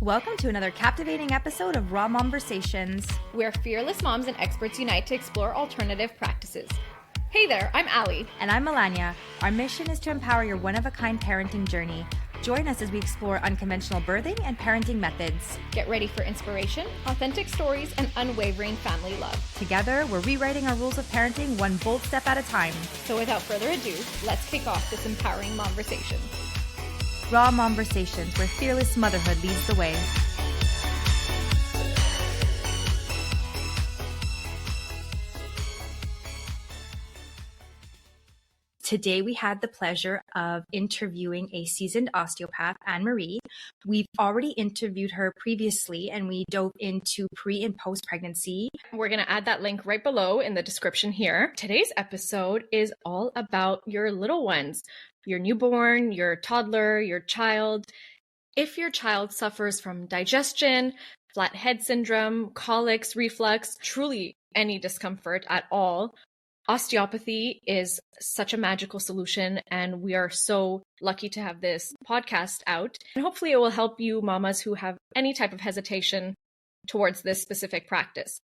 Welcome to another captivating episode of Raw Momversations, where fearless moms and experts unite to explore alternative practices. Hey there, I'm Allie. And I'm Melania. Our mission is to empower your one-of-a-kind parenting journey. Join us as we explore unconventional birthing and parenting methods. Get ready for inspiration, authentic stories, and unwavering family love. Together, we're rewriting our rules of parenting one bold step at a time. So without further ado, let's kick off this empowering Momversation. Raw Momversations, where fearless motherhood leads the way. Today, we had the pleasure of interviewing a seasoned osteopath, Anne-Marie. We've already interviewed her previously, and we dove into pre- and post-pregnancy. We're going to add that link right below in the description here. Today's episode is all about your little ones, your newborn, your toddler, your child. If your child suffers from digestion, flat head syndrome, colics, reflux, truly any discomfort at all, osteopathy is such a magical solution, and we are so lucky to have this podcast out. And hopefully it will help you mamas who have any type of hesitation towards this specific practice.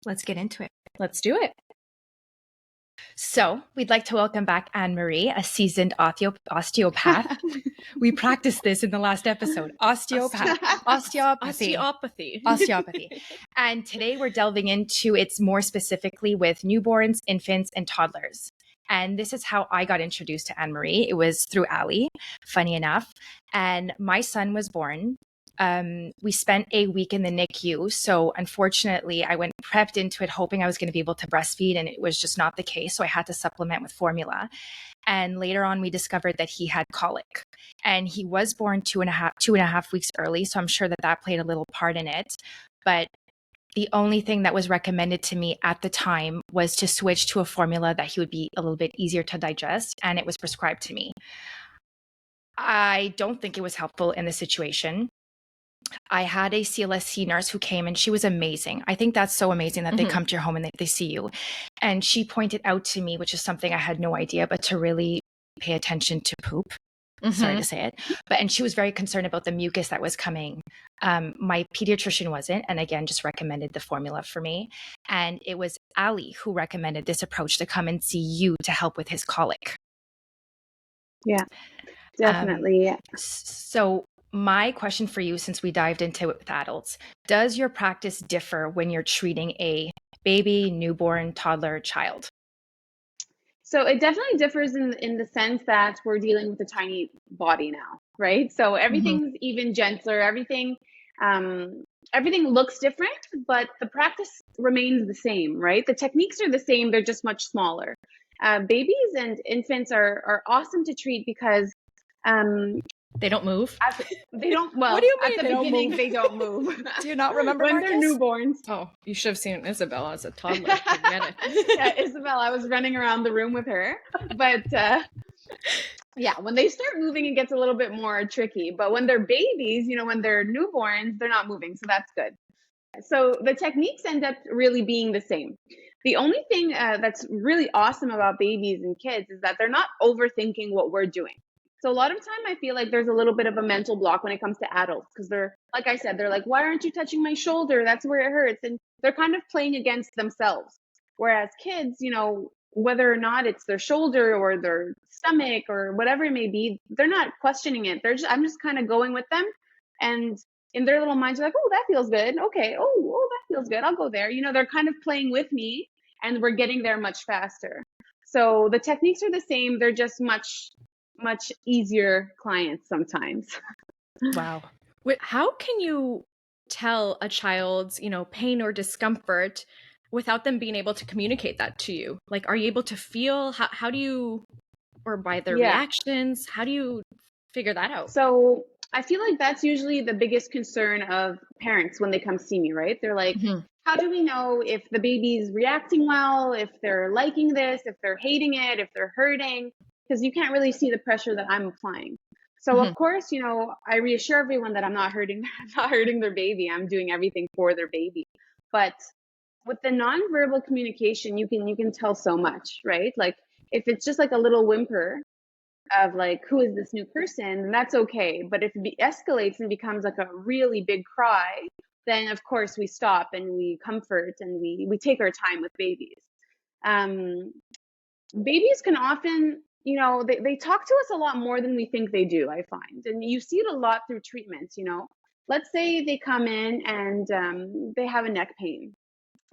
Let's get into it. Let's do it. So we'd like to welcome back Anne-Marie, a seasoned osteopath. We practiced this in the last episode. Osteopathy. And today we're delving into it more specifically with newborns, infants, and toddlers. And this is how I got introduced to Anne-Marie. It was through Allie, funny enough. And my son was born. We spent a week in the NICU. So unfortunately, I went prepped into it hoping I was going to be able to breastfeed, and it was just not the case. So I had to supplement with formula. And later on, we discovered that he had colic, and he was born two and a half weeks early. So I'm sure that played a little part in it. But the only thing that was recommended to me at the time was to switch to a formula that he would be a little bit easier to digest. And it was prescribed to me. I don't think it was helpful in the situation. I had a CLSC nurse who came, and she was amazing. I think that's so amazing that they come to your home and they see you. And she pointed out to me, which is something I had no idea, but to really pay attention to poop. Sorry to say it. And she was very concerned about the mucus that was coming. My pediatrician wasn't, and again, just recommended the formula for me. And it was Ali who recommended this approach to come and see you to help with his colic. Yeah, definitely. So my question for you, since we dived into it with adults, does your practice differ when you're treating a baby, newborn, toddler, child? So it definitely differs in the sense that we're dealing with a tiny body now, right? So everything's even gentler, everything looks different, but the practice remains the same, right? The techniques are the same, they're just much smaller. Babies and infants are awesome to treat because they don't move. They don't. Well, what do you mean at the beginning, they don't move. Do you not remember when Marcus? They're newborns? Oh, you should have seen Isabella as a toddler. Forget it. Yeah, Isabella, I was running around the room with her, but yeah, when they start moving, it gets a little bit more tricky. But when they're babies, when they're newborns, they're not moving, so that's good. So the techniques end up really being the same. The only thing that's really awesome about babies and kids is that they're not overthinking what we're doing. So a lot of time I feel like there's a little bit of a mental block when it comes to adults because they're, like I said, they're like, why aren't you touching my shoulder? That's where it hurts. And they're kind of playing against themselves. Whereas kids, whether or not it's their shoulder or their stomach or whatever it may be, they're not questioning it. I'm just kind of going with them. And in their little minds, they're like, oh, that feels good. Okay. Oh, that feels good. I'll go there. They're kind of playing with me, and we're getting there much faster. So the techniques are the same. They're just much easier clients sometimes. Wow. How can you tell a child's, pain or discomfort without them being able to communicate that to you? Like, are you able to feel, how do you, or by their reactions, how do you figure that out? So I feel like that's usually the biggest concern of parents when they come see me, right? They're like, how do we know if the baby's reacting well, if they're liking this, if they're hating it, if they're hurting? Because you can't really see the pressure that I'm applying. So of course, I reassure everyone that I'm not hurting their baby. I'm doing everything for their baby. But with the nonverbal communication, you can tell so much, right? Like if it's just like a little whimper, of like, who is this new person? And that's okay. But if it escalates and becomes like a really big cry, then of course we stop and we comfort and we take our time with babies. Babies can often, they talk to us a lot more than we think they do, I find. And you see it a lot through treatments. Let's say they come in and they have a neck pain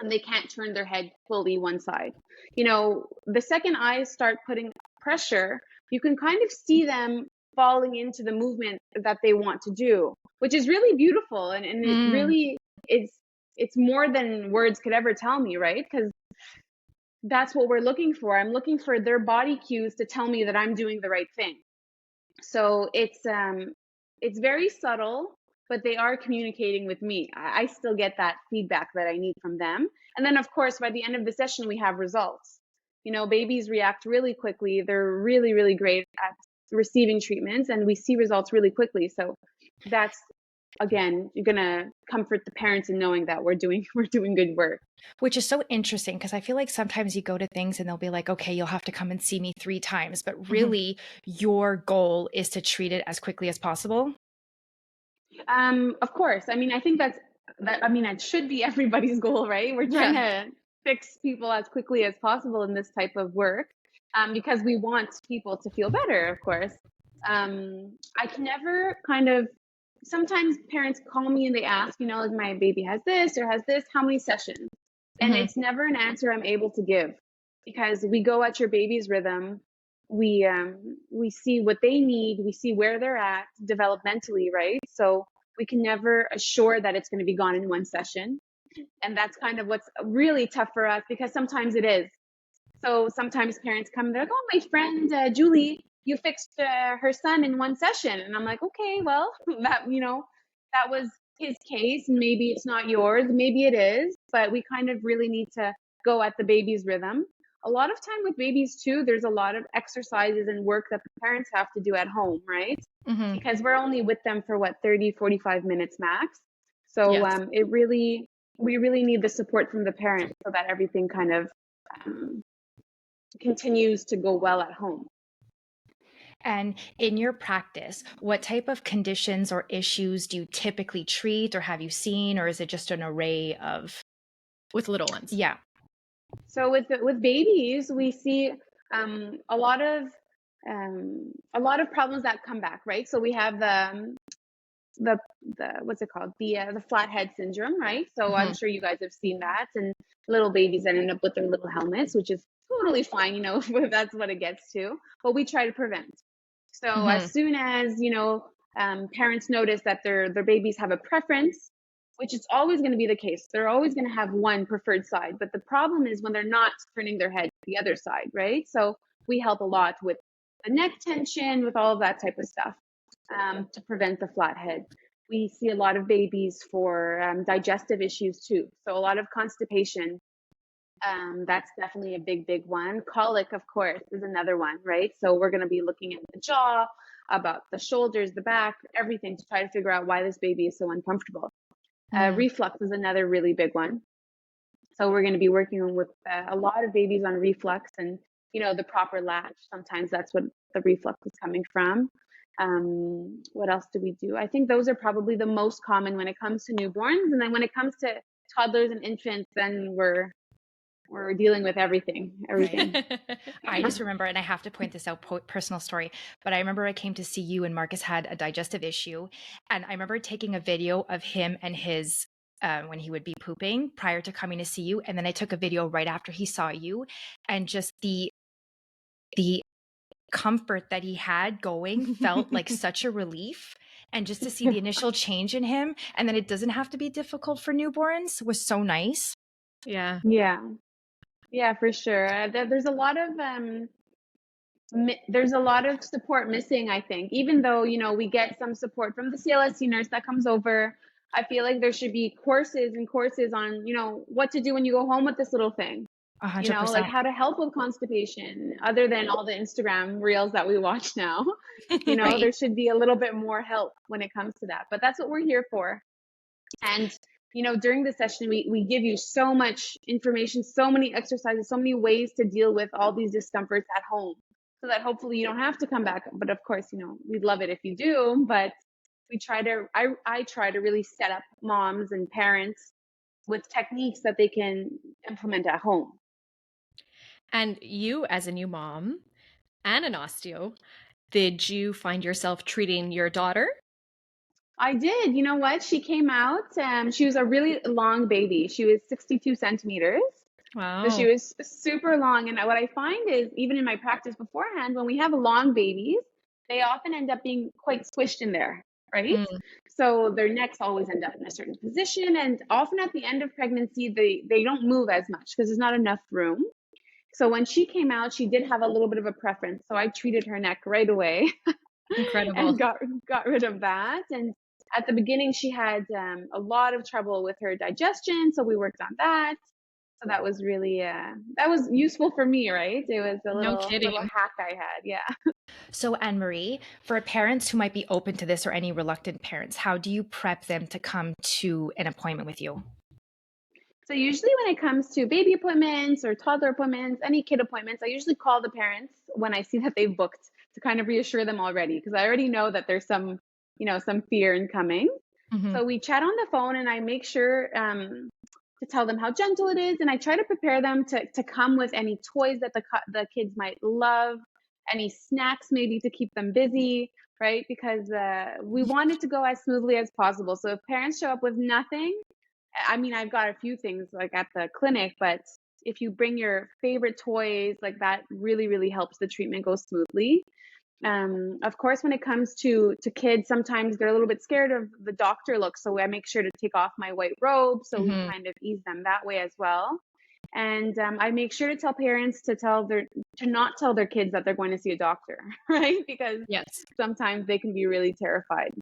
and they can't turn their head fully one side. The second eyes start putting pressure, you can kind of see them falling into the movement that they want to do, which is really beautiful. And it really it's more than words could ever tell me, right? Because that's what we're looking for. I'm looking for their body cues to tell me that I'm doing the right thing. So it's very subtle, but they are communicating with me. I still get that feedback that I need from them. And then of course, by the end of the session, we have results. Babies react really quickly. They're really, really great at receiving treatments, and we see results really quickly. So that's, again, you're going to comfort the parents in knowing that we're doing good work. Which is so interesting, because I feel like sometimes you go to things and they'll be like, okay, you'll have to come and see me 3 times, but really your goal is to treat it as quickly as possible. Of course. I mean, I think that should be everybody's goal, right? We're trying to fix people as quickly as possible in this type of work, because we want people to feel better, of course. I can never sometimes parents call me and they ask, is my baby has this or has this, how many sessions? And it's never an answer I'm able to give, because we go at your baby's rhythm. We see what they need. We see where they're at developmentally, right? So we can never assure that it's going to be gone in one session. And that's kind of what's really tough for us, because sometimes it is. So sometimes parents come, they're like, oh, my friend, Julie, you fixed her son in one session. And I'm like, okay, well, that was his case. Maybe it's not yours. Maybe it is. But we kind of really need to go at the baby's rhythm. A lot of time with babies too, there's a lot of exercises and work that the parents have to do at home, right? Because we're only with them for 30, 45 minutes max. So we really need the support from the parents so that everything kind of continues to go well at home. And in your practice, what type of conditions or issues do you typically treat, or have you seen, or is it just an array of? With little ones? Yeah. So with babies, we see a lot of problems that come back, right? So we have the what's it called? The flathead syndrome, right? So I'm sure you guys have seen that, and little babies that end up with their little helmets, which is totally fine, if that's what it gets to. But we try to prevent. So as soon as parents notice that their babies have a preference, which is always going to be the case, they're always going to have one preferred side. But the problem is when they're not turning their head to the other side, right? So we help a lot with the neck tension, with all of that type of stuff, to prevent the flathead. We see a lot of babies for digestive issues too. So a lot of constipation. That's definitely a big one. Colic, of course, is another one, right? So we're going to be looking at the jaw, about the shoulders, the back, everything, to try to figure out why this baby is so uncomfortable. Reflux is another really big one. So we're going to be working with a lot of babies on reflux and, the proper latch. Sometimes that's what the reflux is coming from. What else do we do? I think those are probably the most common when it comes to newborns. And then when it comes to toddlers and infants, then we're dealing with everything. I just remember, and I have to point this out, personal story, but I remember I came to see you and Marcus had a digestive issue. And I remember taking a video of him and his, when he would be pooping prior to coming to see you. And then I took a video right after he saw you, and just the comfort that he had going felt like such a relief. And just to see the initial change in him, and then it doesn't have to be difficult for newborns, was so nice. Yeah, for sure. There's a lot of support missing, I think. Even though we get some support from the CLSC nurse that comes over, I feel like there should be courses on what to do when you go home with this little thing. 100%. Like how to help with constipation, other than all the Instagram reels that we watch now. Right. There should be a little bit more help when it comes to that. But that's what we're here for. And during the session, we give you so much information, so many exercises, so many ways to deal with all these discomforts at home. so that hopefully you don't have to come back. But of course, we'd love it if you do, but I try to really set up moms and parents with techniques that they can implement at home. And you, as a new mom and an osteo, did you find yourself treating your daughter? I did. You know what? She came out, she was a really long baby. She was 62 centimeters. So she Wow. was super long. And what I find is, even in my practice beforehand, when we have long babies, they often end up being quite squished in there, right? Mm, So their necks always end up in a certain position. And often at the end of pregnancy, they don't move as much because there's not enough room. So when she came out, she did have a little bit of a preference. So I treated her neck right away incredible. and got rid of that. And at the beginning, she had a lot of trouble with her digestion. So we worked on that. So that was really that was useful for me, right? It was a No little kidding. hack I had. Yeah. So, Anne Marie, for parents who might be open to this or any reluctant parents, how do you prep them to come to an appointment with you? So usually when it comes to baby appointments or toddler appointments, any kid appointments, I usually call the parents when I see that they've booked to kind of reassure them already, because I already know that there's some fear in coming. Mm-hmm. So we chat on the phone and I make sure to tell them how gentle it is. And I try to prepare them to come with any toys that the kids might love, any snacks maybe to keep them busy, right? Because we want it to go as smoothly as possible. So if parents show up with nothing, I mean, I've got a few things like at the clinic, but if you bring your favorite toys, like that really, really helps the treatment go smoothly. Of course, when it comes to kids, sometimes they're a little bit scared of the doctor look. So I make sure to take off my white robe. So we Mm-hmm. kind of ease them that way as well. And I make sure to tell parents to not tell their kids that they're going to see a doctor, right? Because Yes. sometimes they can be really terrified.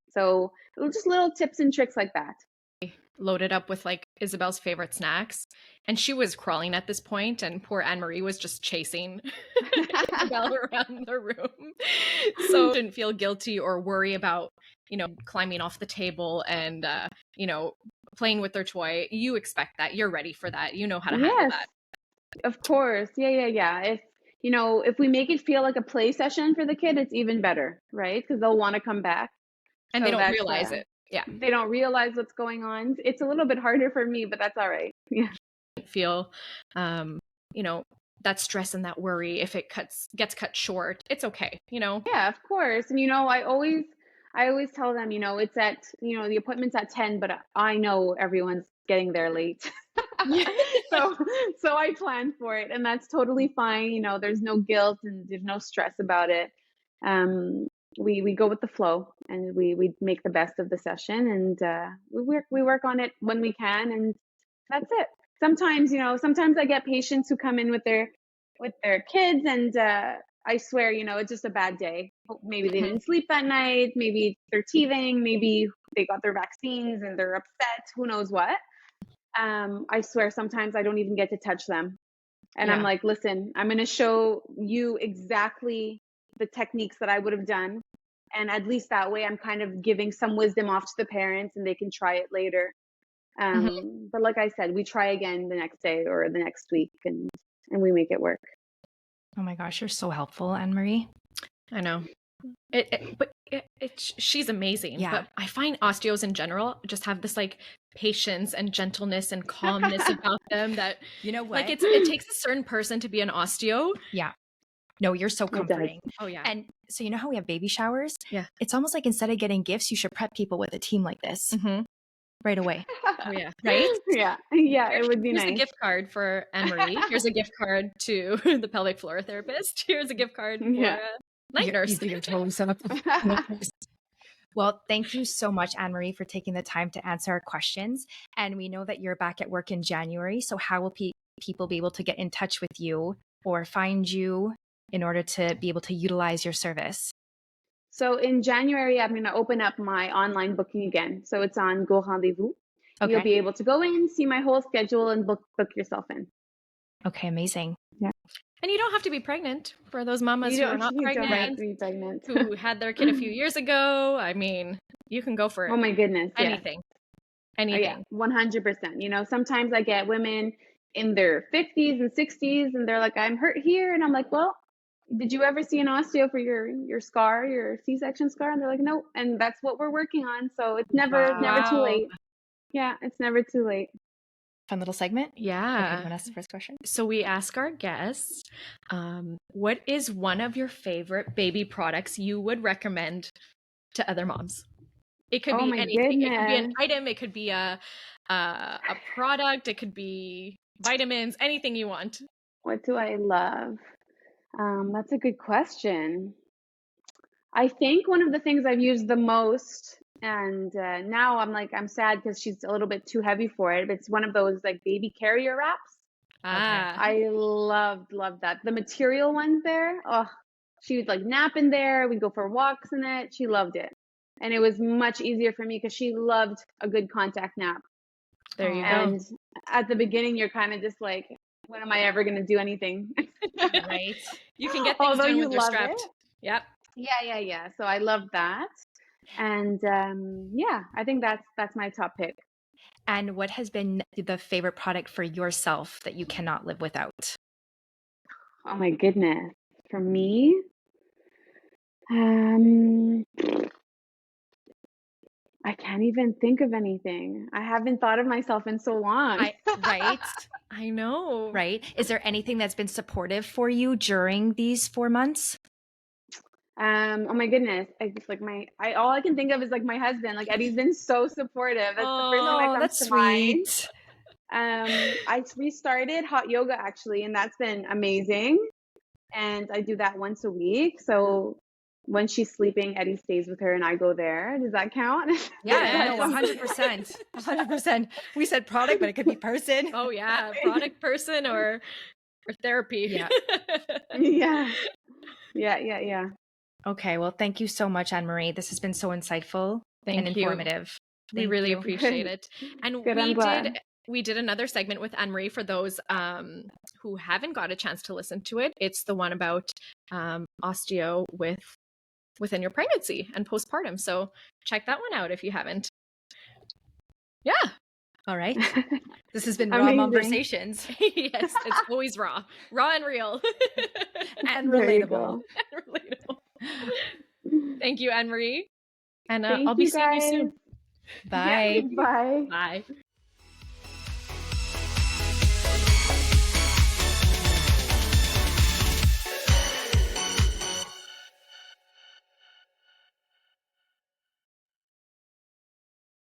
So just little tips and tricks like that. Loaded up with like Isabel's favorite snacks. And she was crawling at this point, and poor Anne Marie was just chasing Isabel around the room. So didn't feel guilty or worry about, climbing off the table and, playing with their toy. You expect that. You're ready for that. You know how to handle Yes, that. of course. Yeah. If we make it feel like a play session for the kid, it's even better, right? Because they'll want to come back. And So they don't that's realize it. Yeah. they don't realize what's going on. It's a little bit harder for me, but that's all right. Yeah. Feel, you know, that stress and that worry if it gets cut short. It's okay. Yeah, of course. And I always tell them, it's the appointment's at 10, but I know everyone's getting there late. So so I plan for it, and that's totally fine. There's no guilt and there's no stress about it. We go with the flow, and we make the best of the session, and we work on it when we can, and that's it. Sometimes I get patients who come in with their kids, and I swear, it's just a bad day. Maybe they didn't sleep that night, maybe they're teething, maybe they got their vaccines and they're upset, who knows what. I swear sometimes I don't even get to touch them. And I'm Yeah. like, listen, I'm going to show you exactly the techniques that I would have done. And at least that way I'm kind of giving some wisdom off to the parents and they can try it later. But like I said, we try again the next day or the next week, and we make it work. Oh my gosh, you're so helpful, Anne Marie. I know. She's amazing. Yeah. But I find osteos in general just have this like patience and gentleness and calmness about them that, You know what? like, it takes a certain person to be an osteo. Yeah. No, you're so It does. comforting. Oh yeah. And so, you know how we have baby showers? Yeah. It's almost like instead of getting gifts, you should prep people with a team like this Mhm. right away. Oh yeah. Right? Yeah, it would be Here's a nice. gift card for Anne Marie. Here's a gift card to the pelvic floor therapist. Here's a gift card for Yeah. a night nurse. You're totally set up. Well, thank you so much, Anne Marie, for taking the time to answer our questions. And we know that you're back at work in January. So how will people be able to get in touch with you or find you in order to be able to utilize your service? So in January, I'm going to open up my online booking again. So it's on Go Rendezvous. Okay. You'll be able to go in, see my whole schedule, and book yourself in. Okay, amazing. And you don't have to be pregnant for those mamas who are not You don't have pregnant, to be pregnant. who had their kid a few years ago. I mean, you can go for Oh my goodness. Yeah. anything. Oh, yeah, 100%. Sometimes I get women in their 50s and 60s, and they're like, I'm hurt here. And I'm like, well, did you ever see an osteo for your scar, your C-section scar? And they're like, nope. And that's what we're working on. So it's never too Wow. late. Yeah, it's never too late. Fun little segment. Okay, Yeah. you want to ask the first question? So we ask our guests, what is one of your favorite baby products you would recommend to other moms? It could Oh be my anything. It could be an goodness. item. It could be a product. It could be vitamins. Anything you want. What do I love? That's a good question. I think one of the things I've used the most, and now I'm sad because she's a little bit too heavy for it. But it's one of those like baby carrier wraps. Ah, I loved that. The material ones there. Oh, she would like nap in there. We'd go for walks in it. She loved it. And it was much easier for me because she loved a good contact nap. there you go. And at the beginning, you're kind of just like, when am I ever going to do anything? Right. You can get things Although done you when they're love strapped. it. Yep. Yeah. So I love that. And yeah, I think that's my top pick. And what has been the favorite product for yourself that you cannot live without? Oh my goodness. For me, um, I can't even think of anything. I haven't thought of myself in so long. Right? I know. Right. Is there anything that's been supportive for you during these 4 months? Oh my goodness. I just like all I can think of is like my husband. Like Eddie's been so supportive. That's the first thing that Oh, comes that's to mind. sweet. I restarted hot yoga actually, and that's been amazing. And I do that once a week. So when she's sleeping, Eddie stays with her and I go there. Does that count? Yeah, Yes. no, 100%. 100%. We said product, but it could be person. Oh yeah, product, person, or therapy. Yeah. Yeah. Okay, well, thank you so much, Anne-Marie. This has been so insightful and Thank you. informative. We Thank really you. appreciate it. And Good, I'm glad. we did another segment with Anne-Marie for those who haven't got a chance to listen to it. It's the one about osteo within your pregnancy and postpartum. So check that one out if you haven't. Yeah. All right. This has been Raw Amazing. Conversations. Yes, it's always raw and real. And There you relatable. go. And relatable. Thank you, Anne-Marie. And Thank I'll be you seeing you soon. guys. Bye. Bye. Bye.